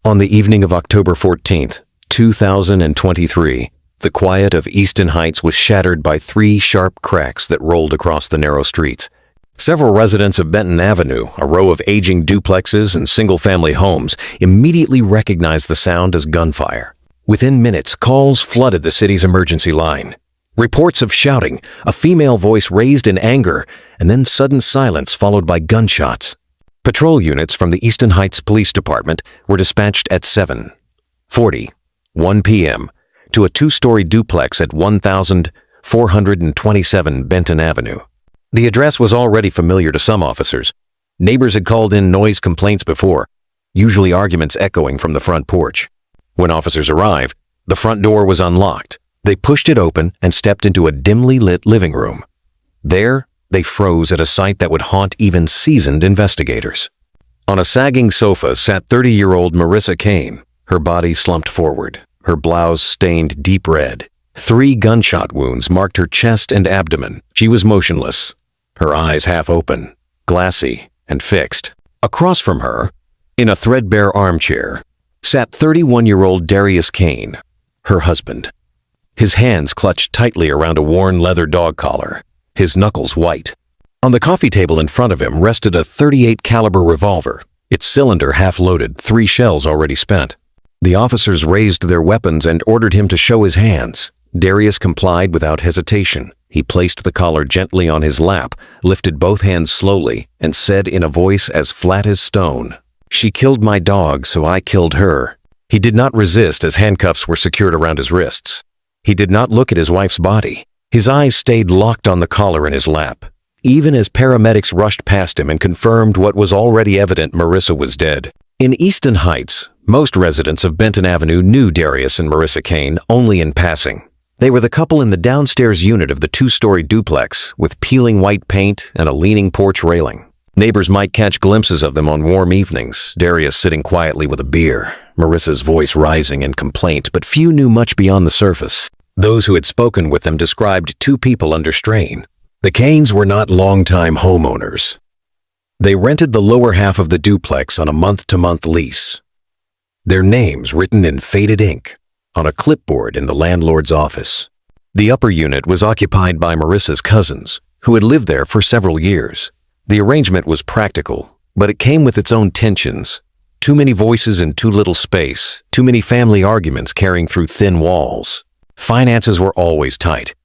On the evening of October 14th, 2023, the quiet of Easton Heights was shattered by three sharp cracks that rolled across the narrow streets. Several residents of Benton Avenue, a row of aging duplexes and single-family homes, immediately recognized the sound as gunfire. Within minutes, calls flooded the city's emergency line. Reports of shouting, a female voice raised in anger, and then sudden silence followed by gunshots. Patrol units from the Easton Heights Police Department were dispatched at 7:40, 1 p.m. to a two-story duplex at 1427 Benton Avenue. The address was already familiar to some officers. Neighbors had called in noise complaints before, usually arguments echoing from the front porch. When officers arrived, the front door was unlocked. They pushed it open and stepped into a dimly lit living room. There, they froze at a sight that would haunt even seasoned investigators. On a sagging sofa sat 30-year-old Mariah Kane, her body slumped forward, her blouse stained deep red. 3 gunshot wounds marked her chest and abdomen. She was motionless, her eyes half open, glassy and fixed. Across from her, in a threadbare armchair, sat 31-year-old Darius Kane, her husband. His hands clutched tightly around a worn leather dog collar, his knuckles white. On the coffee table in front of him rested a .38 caliber revolver, its cylinder half-loaded, 3 shells already spent. The officers raised their weapons and ordered him to show his hands. Darius complied without hesitation. He placed the collar gently on his lap, lifted both hands slowly, and said in a voice as flat as stone, "She killed my dog, so I killed her." He did not resist as handcuffs were secured around his wrists. He did not look at his wife's body. His eyes stayed locked on the collar in his lap, even as paramedics rushed past him and confirmed what was already evident: Mariah was dead. In Easton Heights, most residents of Benton Avenue knew Darius and Mariah Kane only in passing. They were the couple in the downstairs unit of the two-story duplex with peeling white paint and a leaning porch railing. Neighbors might catch glimpses of them on warm evenings, Darius sitting quietly with a beer, Mariah's voice rising in complaint, but few knew much beyond the surface. Those who had spoken with them described 2 people under strain. The Kanes were not long-time homeowners. They rented the lower half of the duplex on a month-to-month lease. Their names written in faded ink on a clipboard in the landlord's office. The upper unit was occupied by Mariah's cousins, who had lived there for several years. The arrangement was practical, but it came with its own tensions. Too many voices in too little space, too many family arguments carrying through thin walls. Finances were always tight.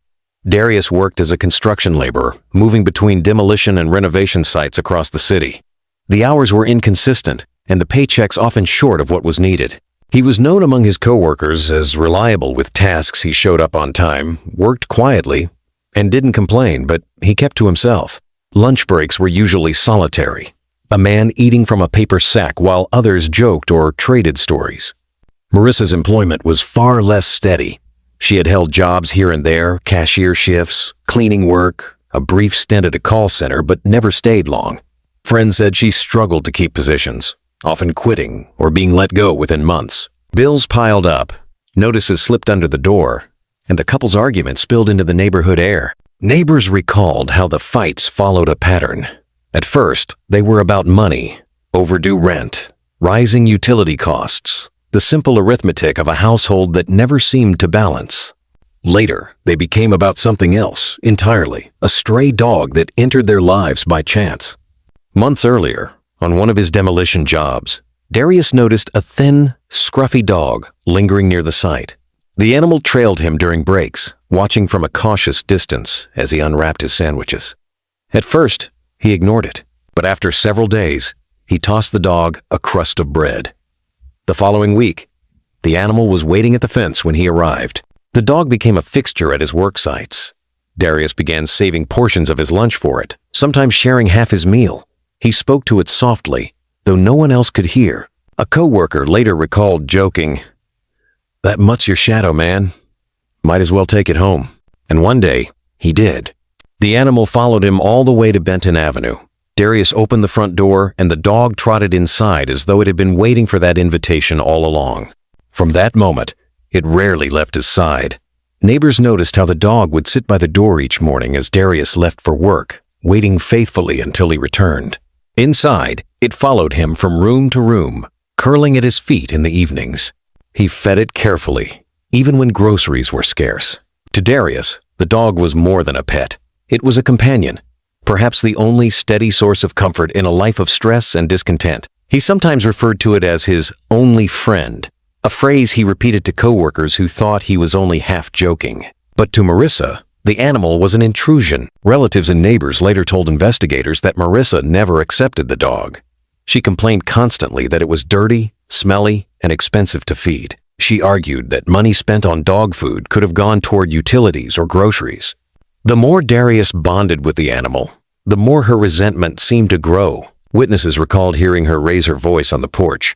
Darius worked as a construction laborer, moving between demolition and renovation sites across the city. The hours were inconsistent, and the paychecks often short of what was needed. He was known among his coworkers as reliable with tasks. He showed up on time, worked quietly, and didn't complain, but he kept to himself. Lunch breaks were usually solitary, a man eating from a paper sack while others joked or traded stories. Mariah's employment was far less steady. She had held jobs here and there, cashier shifts, cleaning work, a brief stint at a call center, but never stayed long. Friends said she struggled to keep positions, often quitting or being let go within months. Bills piled up, notices slipped under the door, and the couple's argument spilled into the neighborhood air. Neighbors recalled how the fights followed a pattern. At first, they were about money, overdue rent, rising utility costs, the simple arithmetic of a household that never seemed to balance. Later, they became about something else entirely, a stray dog that entered their lives by chance. Months earlier, on one of his demolition jobs, Darius noticed a thin, scruffy dog lingering near the site. The animal trailed him during breaks, watching from a cautious distance as he unwrapped his sandwiches. At first, he ignored it, but after several days, he tossed the dog a crust of bread. The following week, the animal was waiting at the fence when he arrived. The dog became a fixture at his work sites. Darius began saving portions of his lunch for it, sometimes sharing half his meal. He spoke to it softly, though no one else could hear. A coworker later recalled joking, "That mutt's your shadow, man. Might as well take it home." And one day, he did. The animal followed him all the way to Benton Avenue. Darius opened the front door, and the dog trotted inside as though it had been waiting for that invitation all along. From that moment, it rarely left his side. Neighbors noticed how the dog would sit by the door each morning as Darius left for work, waiting faithfully until he returned. Inside, it followed him from room to room, curling at his feet in the evenings. He fed it carefully, even when groceries were scarce. To Darius, the dog was more than a pet. It was a companion, perhaps the only steady source of comfort in a life of stress and discontent. He sometimes referred to it as his only friend, a phrase he repeated to coworkers who thought he was only half joking. But to Marissa, the animal was an intrusion. Relatives and neighbors later told investigators that Marissa never accepted the dog. She complained constantly that it was dirty, smelly, and expensive to feed. She argued that money spent on dog food could have gone toward utilities or groceries. The more Darius bonded with the animal, the more her resentment seemed to grow. Witnesses recalled hearing her raise her voice on the porch.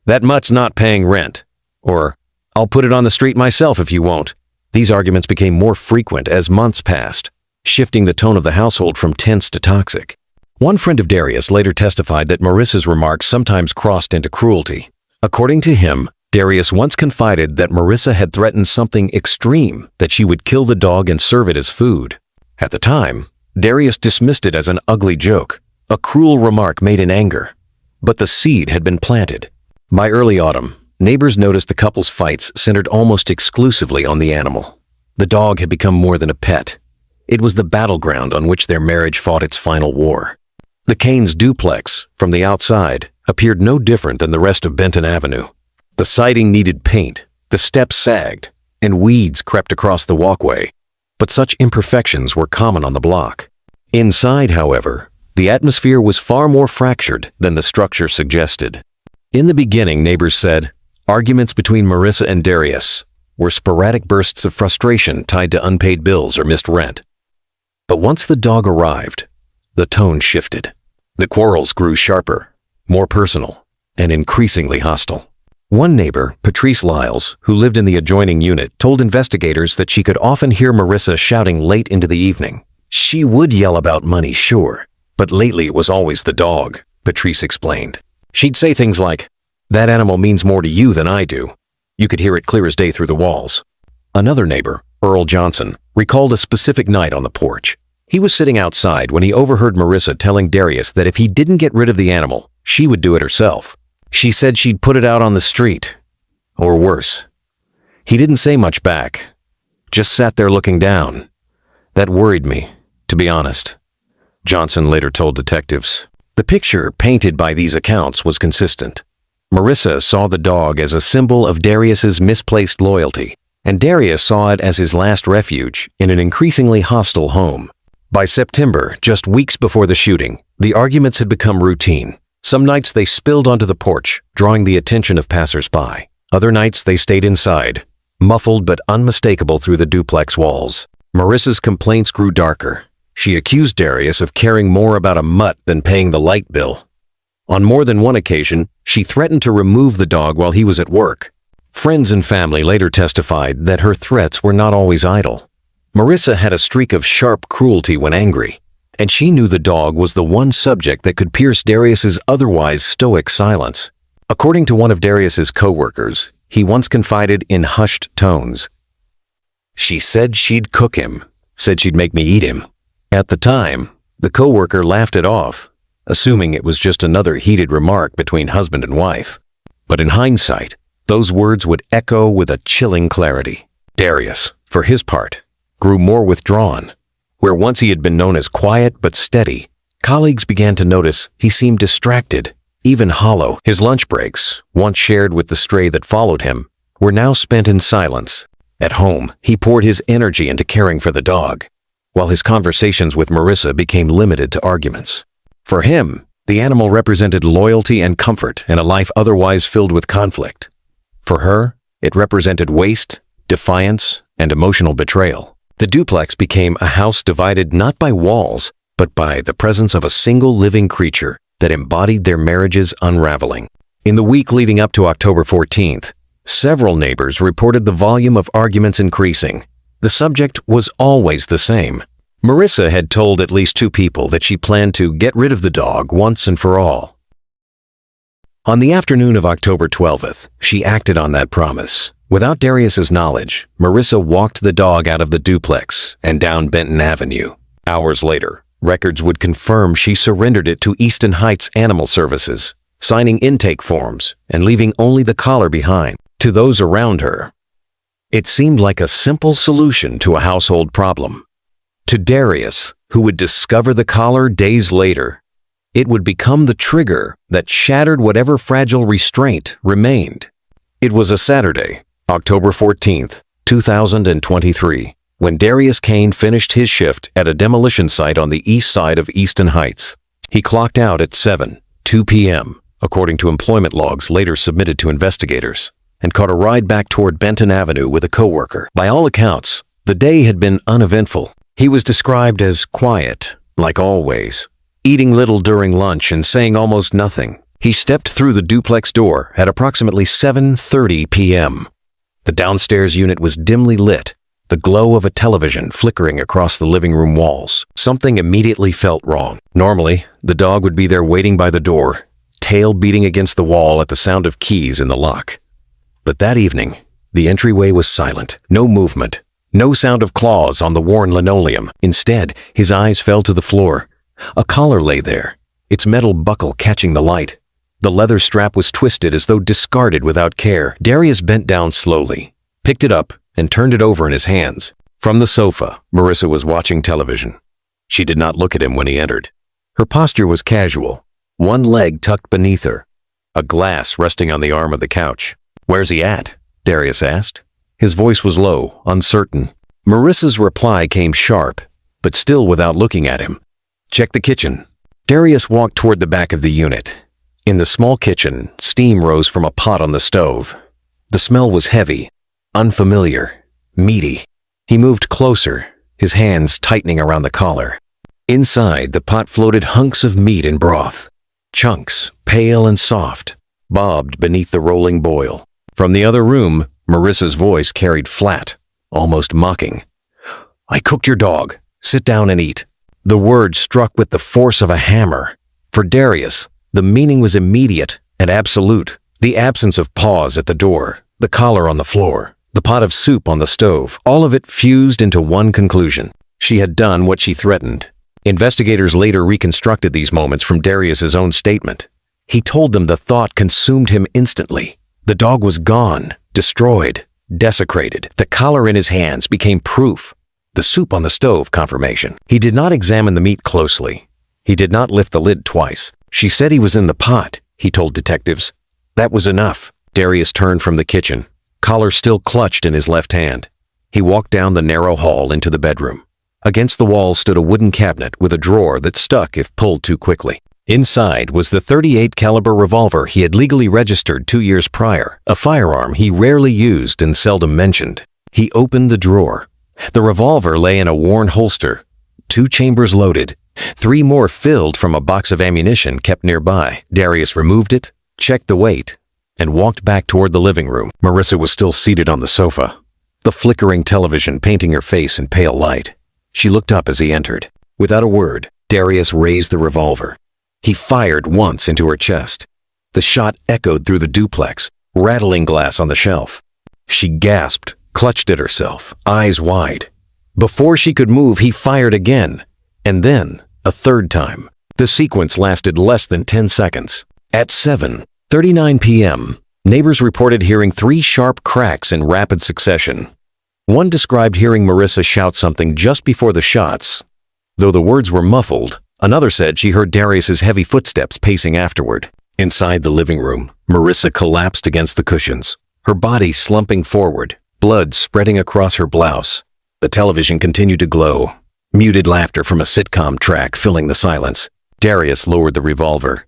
"That mutt's not paying rent," or "I'll put it on the street myself if you won't." These arguments became more frequent as months passed, shifting the tone of the household from tense to toxic. One friend of Darius later testified that Marissa's remarks sometimes crossed into cruelty. According to him, Darius once confided that Marissa had threatened something extreme, that she would kill the dog and serve it as food. At the time, Darius dismissed it as an ugly joke, a cruel remark made in anger. But the seed had been planted. By early autumn, neighbors noticed the couple's fights centered almost exclusively on the animal. The dog had become more than a pet. It was the battleground on which their marriage fought its final war. The Kane's duplex, from the outside, appeared no different than the rest of Benton Avenue. The siding needed paint, the steps sagged, and weeds crept across the walkway. But such imperfections were common on the block. Inside, however, the atmosphere was far more fractured than the structure suggested. In the beginning, neighbors said, arguments between Marissa and Darius were sporadic bursts of frustration tied to unpaid bills or missed rent. But once the dog arrived, the tone shifted. The quarrels grew sharper, more personal, and increasingly hostile. One neighbor, Patrice Lyles, who lived in the adjoining unit, told investigators that she could often hear Marissa shouting late into the evening. "She would yell about money, sure, but lately it was always the dog," Patrice explained. "She'd say things like, 'That animal means more to you than I do.' You could hear it clear as day through the walls." Another neighbor, Earl Johnson, recalled a specific night on the porch. He was sitting outside when he overheard Marissa telling Darius that if he didn't get rid of the animal, she would do it herself. She said she'd put it out on the street, or worse. He didn't say much back, just sat there looking down. "That worried me, to be honest," Johnson later told detectives. The picture painted by these accounts was consistent. Marissa saw the dog as a symbol of Darius's misplaced loyalty, and Darius saw it as his last refuge in an increasingly hostile home. By September, just weeks before the shooting, the arguments had become routine. Some nights they spilled onto the porch, drawing the attention of passers-by. Other nights they stayed inside, muffled but unmistakable through the duplex walls. Marissa's complaints grew darker. She accused Darius of caring more about a mutt than paying the light bill. On more than one occasion, she threatened to remove the dog while he was at work. Friends and family later testified that her threats were not always idle. Marissa had a streak of sharp cruelty when angry, and she knew the dog was the one subject that could pierce Darius's otherwise stoic silence. According to one of Darius's co-workers, he once confided in hushed tones, "She said she'd cook him, said she'd make me eat him." At the time, the co-worker laughed it off, assuming it was just another heated remark between husband and wife. But in hindsight, those words would echo with a chilling clarity. Darius, for his part, grew more withdrawn. Where once he had been known as quiet but steady, colleagues began to notice he seemed distracted, even hollow. His lunch breaks, once shared with the stray that followed him, were now spent in silence. At home, he poured his energy into caring for the dog, while his conversations with Marissa became limited to arguments. For him, the animal represented loyalty and comfort in a life otherwise filled with conflict. For her, it represented waste, defiance, and emotional betrayal. The duplex became a house divided not by walls, but by the presence of a single living creature that embodied their marriage's unraveling. In the week leading up to October 14th, several neighbors reported the volume of arguments increasing. The subject was always the same. Marissa had told at least 2 people that she planned to get rid of the dog once and for all. On the afternoon of October 12th, she acted on that promise. Without Darius's knowledge, Marissa walked the dog out of the duplex and down Benton Avenue. Hours later, records would confirm she surrendered it to Easton Heights Animal Services. signing intake forms and leaving only the collar behind. To those around her, it seemed like a simple solution to a household problem. To Darius, who would discover the collar days later, it would become the trigger that shattered whatever fragile restraint remained. It was a Saturday, October 14th, 2023, when Darius Kane finished his shift at a demolition site on the east side of Easton Heights. He clocked out at 7:02 p.m., according to employment logs later submitted to investigators, and caught a ride back toward Benton Avenue with a coworker. By all accounts, the day had been uneventful. He was described as quiet, like always, eating little during lunch and saying almost nothing. He stepped through the duplex door at approximately 7:30 p.m. The downstairs unit was dimly lit, the glow of a television flickering across the living room walls. Something immediately felt wrong. Normally, the dog would be there waiting by the door, tail beating against the wall at the sound of keys in the lock. But that evening, the entryway was silent. No movement, no sound of claws on the worn linoleum. Instead, his eyes fell to the floor. A collar lay there, its metal buckle catching the light. The leather strap was twisted as though discarded without care. Darius bent down slowly, picked it up, and turned it over in his hands. From the sofa, Marissa was watching television. She did not look at him when he entered. Her posture was casual, one leg tucked beneath her, a glass resting on the arm of the couch. "Where's he at?" Darius asked. His voice was low, uncertain. Marissa's reply came sharp, but still without looking at him. "Check the kitchen." Darius walked toward the back of the unit. In the small kitchen, steam rose from a pot on the stove. The smell was heavy, unfamiliar, meaty. He moved closer, his hands tightening around the collar. Inside, the pot floated hunks of meat and broth. Chunks, pale and soft, bobbed beneath the rolling boil. From the other room, Marissa's voice carried flat, almost mocking. "I cooked your dog. Sit down and eat." The word struck with the force of a hammer. For Darius, the meaning was immediate and absolute. The absence of pause at the door, the collar on the floor, the pot of soup on the stove, all of it fused into one conclusion. She had done what she threatened. Investigators later reconstructed these moments from Darius's own statement. He told them the thought consumed him instantly. The dog was gone, destroyed, desecrated. The collar in his hands became proof. The soup on the stove, confirmation. He did not examine the meat closely. He did not lift the lid twice. "She said he was in the pot," he told detectives. That was enough. Darius turned from the kitchen, collar still clutched in his left hand. He walked down the narrow hall into the bedroom. Against the wall stood a wooden cabinet with a drawer that stuck if pulled too quickly. Inside was the .38 caliber revolver he had legally registered 2 years prior, a firearm he rarely used and seldom mentioned. He opened the drawer. The revolver lay in a worn holster, 2 chambers loaded, 3 more filled from a box of ammunition kept nearby. Darius removed it, checked the weight, and walked back toward the living room. Marissa was still seated on the sofa, the flickering television painting her face in pale light. She looked up as he entered. Without a word, Darius raised the revolver. He fired once into her chest. The shot echoed through the duplex, rattling glass on the shelf. She gasped, clutched at herself, eyes wide. Before she could move, he fired again, and then a third time. The sequence lasted less than 10 seconds. At 7:39 p.m., neighbors reported hearing 3 sharp cracks in rapid succession. One described hearing Marissa shout something just before the shots. Though the words were muffled, another said she heard Darius's heavy footsteps pacing afterward. Inside the living room, Marissa collapsed against the cushions, her body slumping forward, blood spreading across her blouse. The television continued to glow, muted laughter from a sitcom track filling the silence. Darius lowered the revolver.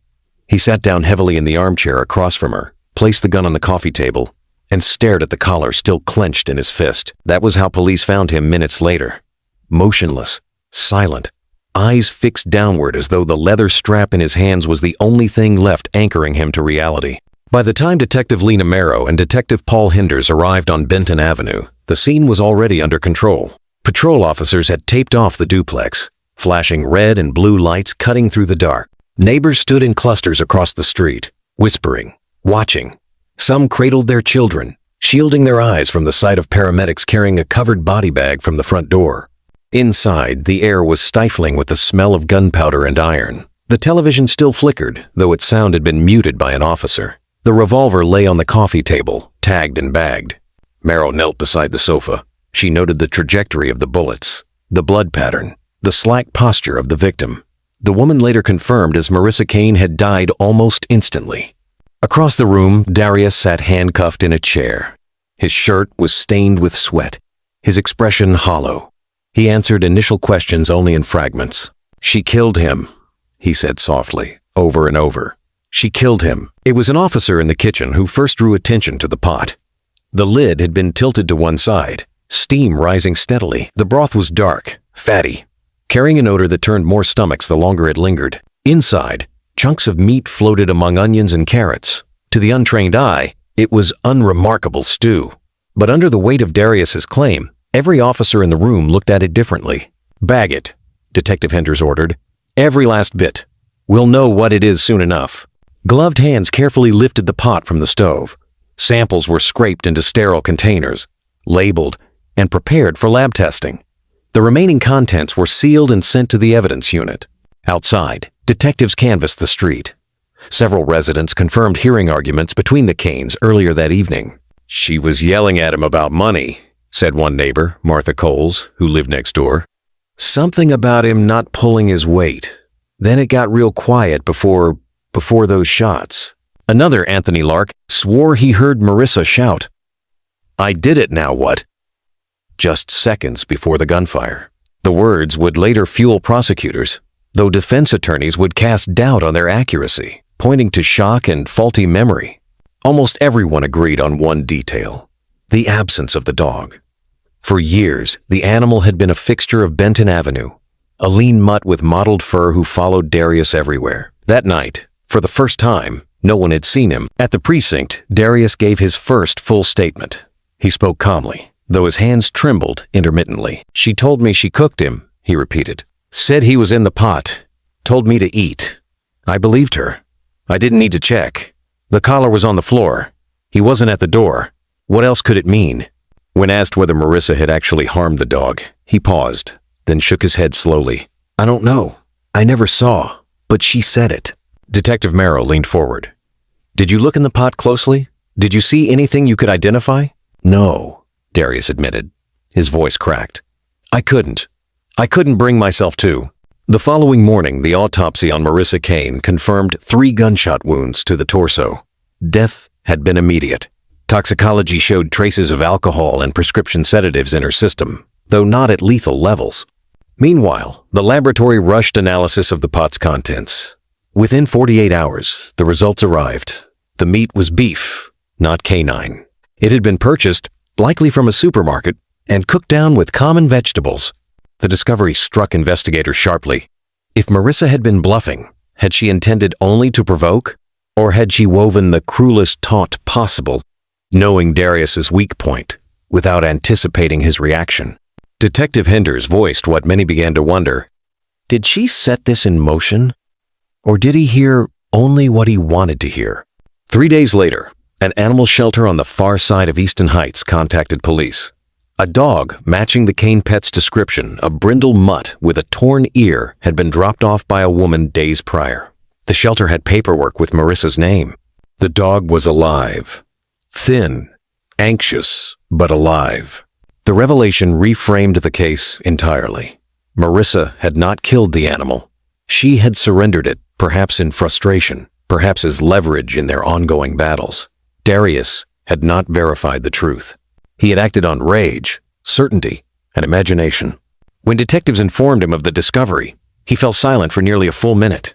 He sat down heavily in the armchair across from her, placed the gun on the coffee table, and stared at the collar still clenched in his fist. That was how police found him minutes later. Motionless, silent, eyes fixed downward as though the leather strap in his hands was the only thing left anchoring him to reality. By the time Detective Lena Merrow and Detective Paul Hinders arrived on Benton Avenue, the scene was already under control. Patrol officers had taped off the duplex, flashing red and blue lights cutting through the dark. Neighbors stood in clusters across the street, whispering, watching. Some cradled their children, shielding their eyes from the sight of paramedics carrying a covered body bag from the front door. Inside, the air was stifling with the smell of gunpowder and iron. The television still flickered, though its sound had been muted by an officer. The revolver lay on the coffee table, tagged and bagged. Merrill knelt beside the sofa. She noted the trajectory of the bullets, the blood pattern, the slack posture of the victim. The woman later confirmed as Mariah Kane had died almost instantly. Across the room, Darius sat handcuffed in a chair. His shirt was stained with sweat, his expression hollow. He answered initial questions only in fragments. "She killed him," he said softly, over and over. "She killed him." It was an officer in the kitchen who first drew attention to the pot. The lid had been tilted to one side, steam rising steadily. The broth was dark, fatty, carrying an odor that turned more stomachs the longer it lingered. Inside, chunks of meat floated among onions and carrots. To the untrained eye, it was unremarkable stew. But under the weight of Darius's claim, every officer in the room looked at it differently. "Bag it," Detective Henders ordered. "Every last bit. We'll know what it is soon enough." Gloved hands carefully lifted the pot from the stove. Samples were scraped into sterile containers, labeled, and prepared for lab testing. The remaining contents were sealed and sent to the evidence unit. Outside, detectives canvassed the street. Several residents confirmed hearing arguments between the Kanes earlier that evening. "She was yelling at him about money," said one neighbor, Martha Coles, who lived next door. "Something about him not pulling his weight. Then it got real quiet before those shots." Another, Anthony Lark, swore he heard Mariah shout, "I did it, now what?" just seconds before the gunfire. The words would later fuel prosecutors, though defense attorneys would cast doubt on their accuracy, pointing to shock and faulty memory. Almost everyone agreed on one detail: the absence of the dog. For years, the animal had been a fixture of Benton Avenue, a lean mutt with mottled fur who followed Darius everywhere. That night, for the first time, no one had seen him. At the precinct, Darius gave his first full statement. He spoke calmly, though his hands trembled intermittently. "She told me she cooked him," he repeated. "Said he was in the pot. Told me to eat. I believed her. I didn't need to check. The collar was on the floor. He wasn't at the door. What else could it mean?" When asked whether Mariah had actually harmed the dog, he paused, then shook his head slowly. "I don't know. I never saw, but she said it." Detective Merrill leaned forward. "Did you look in the pot closely? Did you see anything you could identify?" "No," Darius admitted. His voice cracked. I couldn't bring myself to." The following morning, the autopsy on Mariah Kane confirmed 3 gunshot wounds to the torso. Death had been immediate. Toxicology showed traces of alcohol and prescription sedatives in her system, though not at lethal levels. Meanwhile, the laboratory rushed analysis of the pot's contents. Within 48 hours, the results arrived. The meat was beef, not canine. It had been purchased, likely from a supermarket, and cooked down with common vegetables. The discovery struck investigators sharply. If Mariah had been bluffing, had she intended only to provoke? Or had she woven the cruelest taunt possible, knowing Darius's weak point, without anticipating his reaction? Detective Henders voiced what many began to wonder. Did she set this in motion? Or did he hear only what he wanted to hear? 3 days later, an animal shelter on the far side of Easton Heights contacted police. A dog matching the Kane pet's description, a brindle mutt with a torn ear, had been dropped off by a woman days prior. The shelter had paperwork with Mariah's name. The dog was alive. Thin, anxious, but alive. The revelation reframed the case entirely. Mariah had not killed the animal. She had surrendered it, perhaps in frustration, perhaps as leverage in their ongoing battles. Darius had not verified the truth. He had acted on rage, certainty, and imagination. When detectives informed him of the discovery, he fell silent for nearly a full minute.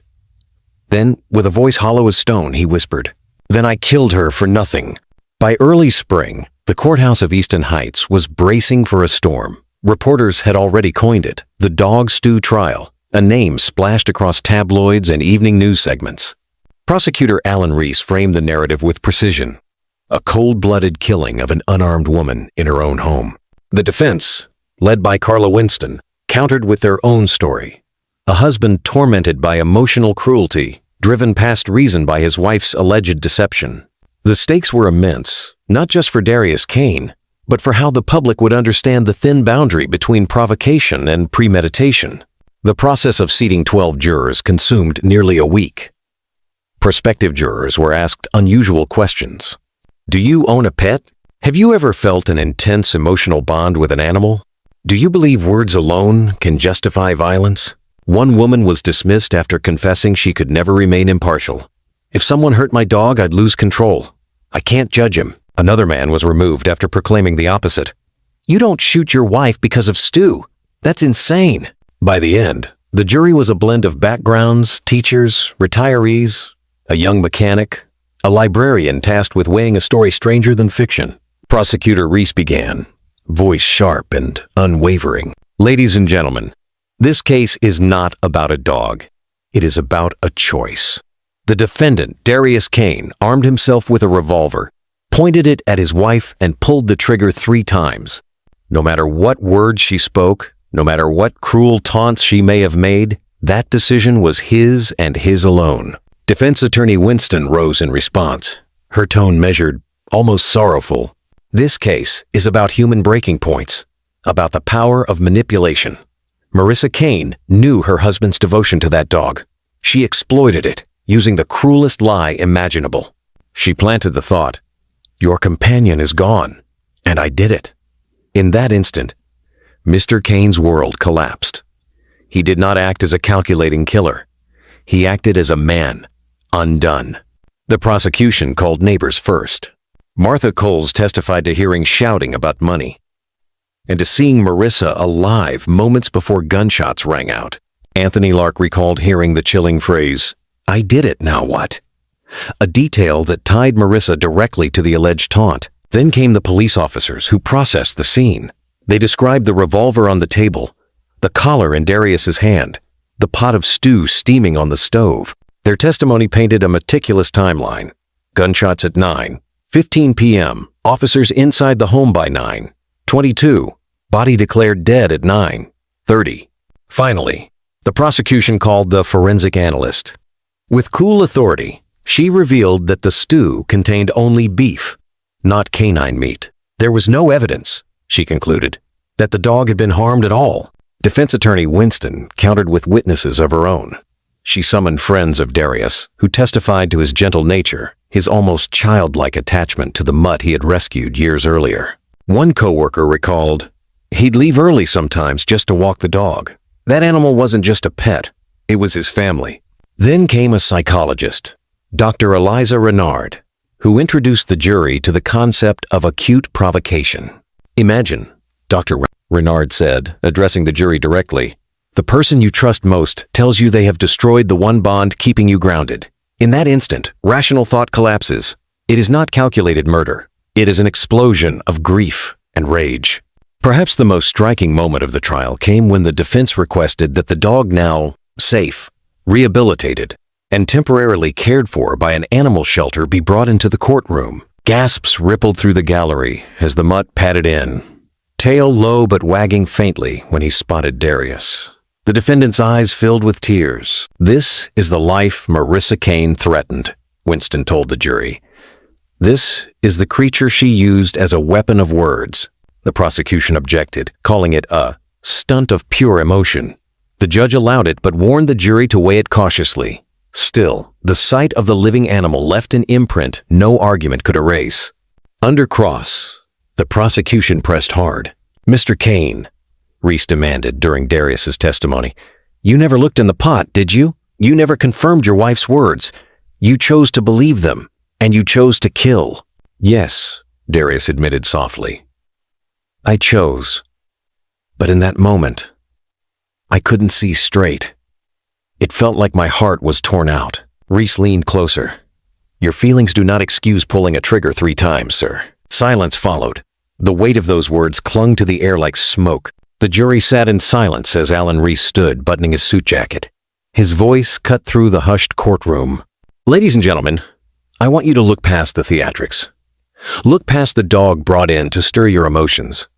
Then, with a voice hollow as stone, he whispered, "Then I killed her for nothing." By early spring, the courthouse of Easton Heights was bracing for a storm. Reporters had already coined it, the Dog Stew Trial, a name splashed across tabloids and evening news segments. Prosecutor Alan Reese framed the narrative with precision. A cold-blooded killing of an unarmed woman in her own home. The defense, led by Carla Winston, countered with their own story. A husband tormented by emotional cruelty, driven past reason by his wife's alleged deception. The stakes were immense, not just for Darius Kane, but for how the public would understand the thin boundary between provocation and premeditation. The process of seating 12 jurors consumed nearly a week. Prospective jurors were asked unusual questions. Do you own a pet? Have you ever felt an intense emotional bond with an animal? Do you believe words alone can justify violence? One woman was dismissed after confessing she could never remain impartial. If someone hurt my dog, I'd lose control. I can't judge him. Another man was removed after proclaiming the opposite. You don't shoot your wife because of stew. That's insane. By the end, the jury was a blend of backgrounds, teachers, retirees, a young mechanic, a librarian tasked with weighing a story stranger than fiction. Prosecutor Reese began, voice sharp and unwavering. Ladies and gentlemen, this case is not about a dog. It is about a choice. The defendant, Darius Kane, armed himself with a revolver, pointed it at his wife, and pulled the trigger 3 times. No matter what words she spoke, no matter what cruel taunts she may have made, that decision was his and his alone. Defense attorney Winston rose in response, her tone measured, almost sorrowful. This case is about human breaking points, about the power of manipulation. Mariah Kane knew her husband's devotion to that dog. She exploited it, using the cruelest lie imaginable. She planted the thought, "Your companion is gone, and I did it." In that instant, Mr. Kane's world collapsed. He did not act as a calculating killer. He acted as a man, undone. The prosecution called neighbors first. Martha Coles testified to hearing shouting about money and to seeing Marissa alive moments before gunshots rang out. Anthony Lark recalled hearing the chilling phrase, "I did it, now what?" A detail that tied Marissa directly to the alleged taunt. Then came the police officers who processed the scene. They described the revolver on the table, the collar in Darius's hand, the pot of stew steaming on the stove. Their testimony painted a meticulous timeline. Gunshots at 9:15 p.m., officers inside the home by 9:22, body declared dead at 9:30. Finally, the prosecution called the forensic analyst. With cool authority, she revealed that the stew contained only beef, not canine meat. There was no evidence, she concluded, that the dog had been harmed at all. Defense attorney Winston countered with witnesses of her own. She summoned friends of Darius, who testified to his gentle nature, his almost childlike attachment to the mutt he had rescued years earlier. One coworker recalled, "He'd leave early sometimes just to walk the dog. That animal wasn't just a pet, it was his family." Then came a psychologist, Dr. Eliza Renard, who introduced the jury to the concept of acute provocation. Imagine, Dr. Renard said, addressing the jury directly, the person you trust most tells you they have destroyed the one bond keeping you grounded. In that instant, rational thought collapses. It is not calculated murder. It is an explosion of grief and rage. Perhaps the most striking moment of the trial came when the defense requested that the dog, now safe, rehabilitated, and temporarily cared for by an animal shelter, be brought into the courtroom. Gasps rippled through the gallery as the mutt padded in, tail low but wagging faintly when he spotted Darius. The defendant's eyes filled with tears. "This is the life Mariah Kane threatened," Winston told the jury. "This is the creature she used as a weapon of words." The prosecution objected, calling it a stunt of pure emotion. The judge allowed it but warned the jury to weigh it cautiously. Still, the sight of the living animal left an imprint no argument could erase. Under cross, the prosecution pressed hard. "Mr. Kane," Reese demanded during Darius's testimony, "you never looked in the pot, did you? You never confirmed your wife's words. You chose to believe them, and you chose to kill." "Yes," Darius admitted softly. "I chose. But in that moment, I couldn't see straight. It felt like my heart was torn out." Reese leaned closer. "Your feelings do not excuse pulling a trigger 3 times, sir." Silence followed. The weight of those words clung to the air like smoke. The jury sat in silence as Alan Reese stood, buttoning his suit jacket. His voice cut through the hushed courtroom. "Ladies and gentlemen, I want you to look past the theatrics. Look past the dog brought in to stir your emotions.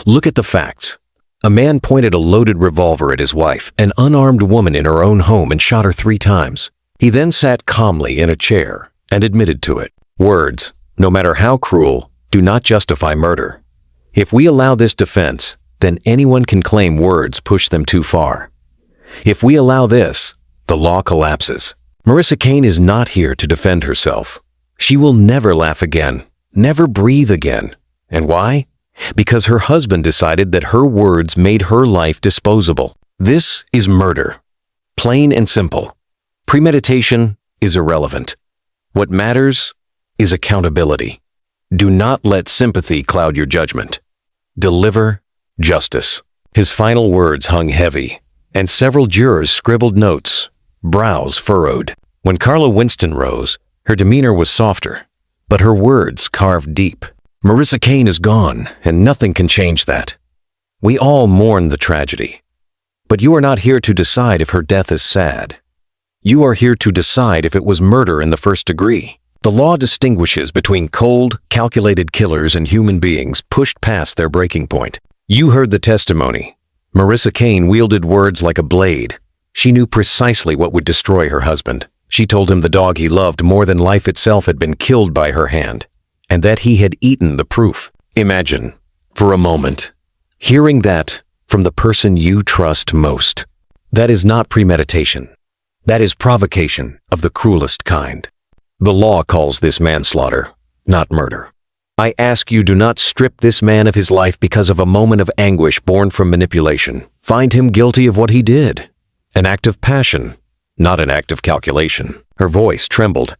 Look at the facts. A man pointed a loaded revolver at his wife, an unarmed woman in her own home, and shot her 3 times. He then sat calmly in a chair and admitted to it. Words, no matter how cruel, do not justify murder. If we allow this defense, then anyone can claim words push them too far. If we allow this, the law collapses. Mariah Kane is not here to defend herself. She will never laugh again, never breathe again. And why? Because her husband decided that her words made her life disposable. This is murder. Plain and simple. Premeditation is irrelevant. What matters is accountability. Do not let sympathy cloud your judgment. Deliver justice. His final words hung heavy, and several jurors scribbled notes, brows furrowed. When Carla Winston rose, her demeanor was softer, but her words carved deep. Mariah Kane is gone, and nothing can change that. We all mourn the tragedy. But you are not here to decide if her death is sad. You are here to decide if it was murder in the first degree. The law distinguishes between cold, calculated killers and human beings pushed past their breaking point. You heard the testimony. Mariah Kane wielded words like a blade. She knew precisely what would destroy her husband. She told him the dog he loved more than life itself had been killed by her hand, and that he had eaten the proof. Imagine, for a moment, hearing that from the person you trust most. That is not premeditation. That is provocation of the cruelest kind. The law calls this manslaughter, not murder. I ask you, do not strip this man of his life because of a moment of anguish born from manipulation. Find him guilty of what he did. An act of passion, not an act of calculation. Her voice trembled,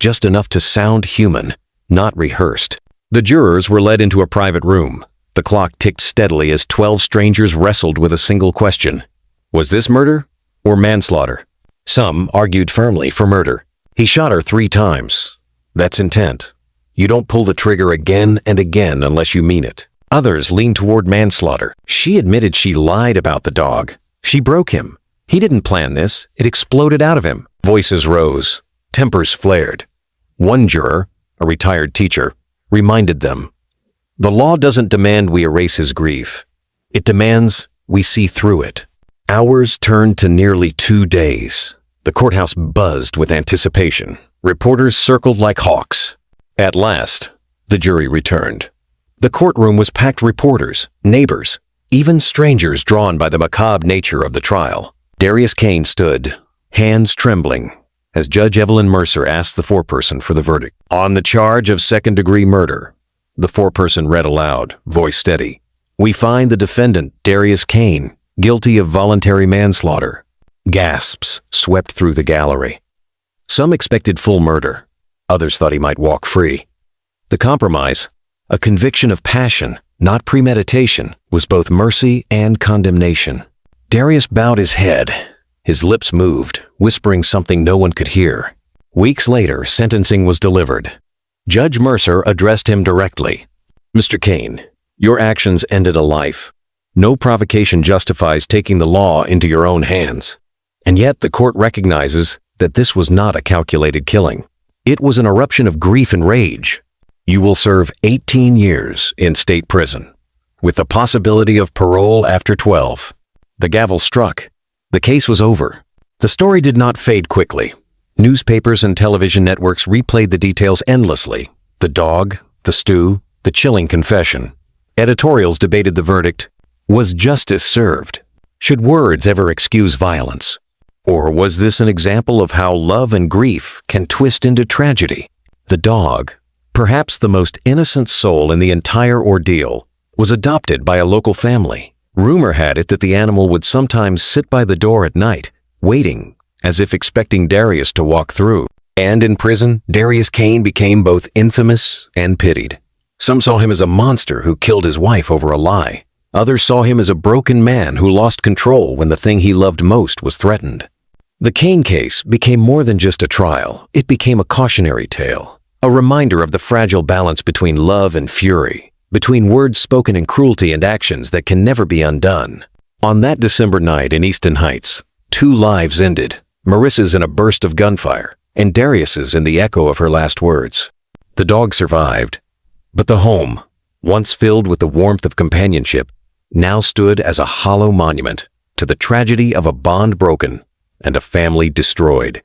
just enough to sound human, not rehearsed. The jurors were led into a private room. The clock ticked steadily as 12 strangers wrestled with a single question. Was this murder or manslaughter? Some argued firmly for murder. He shot her 3 times. That's intent. You don't pull the trigger again and again unless you mean it. Others leaned toward manslaughter. She admitted she lied about the dog. She broke him. He didn't plan this. It exploded out of him. Voices rose. Tempers flared. One juror, a retired teacher, reminded them, the law doesn't demand we erase his grief. It demands we see through it. Hours turned to nearly 2 days. The courthouse buzzed with anticipation. Reporters circled like hawks. At last, the jury returned. The courtroom was packed with reporters, neighbors, even strangers drawn by the macabre nature of the trial. Darius Kane stood, hands trembling, as Judge Evelyn Mercer asked the foreperson for the verdict. On the charge of second-degree murder, the foreperson read aloud, voice steady. We find the defendant, Darius Kane, guilty of voluntary manslaughter. Gasps swept through the gallery. Some expected full murder. Others thought he might walk free. The compromise, a conviction of passion, not premeditation, was both mercy and condemnation. Darius bowed his head. His lips moved, whispering something no one could hear. Weeks later, sentencing was delivered. Judge Mercer addressed him directly. Mr. Kane, your actions ended a life. No provocation justifies taking the law into your own hands. And yet the court recognizes that this was not a calculated killing. It was an eruption of grief and rage. You will serve 18 years in state prison, with the possibility of parole after 12. The gavel struck. The case was over. The story did not fade quickly. Newspapers and television networks replayed the details endlessly. The dog, the stew, the chilling confession. Editorials debated the verdict. Was justice served? Should words ever excuse violence? Or was this an example of how love and grief can twist into tragedy? The dog, perhaps the most innocent soul in the entire ordeal, was adopted by a local family. Rumor had it that the animal would sometimes sit by the door at night, waiting, as if expecting Darius to walk through. And in prison, Darius Kane became both infamous and pitied. Some saw him as a monster who killed his wife over a lie. Others saw him as a broken man who lost control when the thing he loved most was threatened. The Kane case became more than just a trial. It became a cautionary tale, a reminder of the fragile balance between love and fury, between words spoken in cruelty and actions that can never be undone. On that December night in Easton Heights, 2 lives ended, Mariah's in a burst of gunfire, and Darius's in the echo of her last words. The dog survived, but the home, once filled with the warmth of companionship, now stood as a hollow monument to the tragedy of a bond broken and a family destroyed.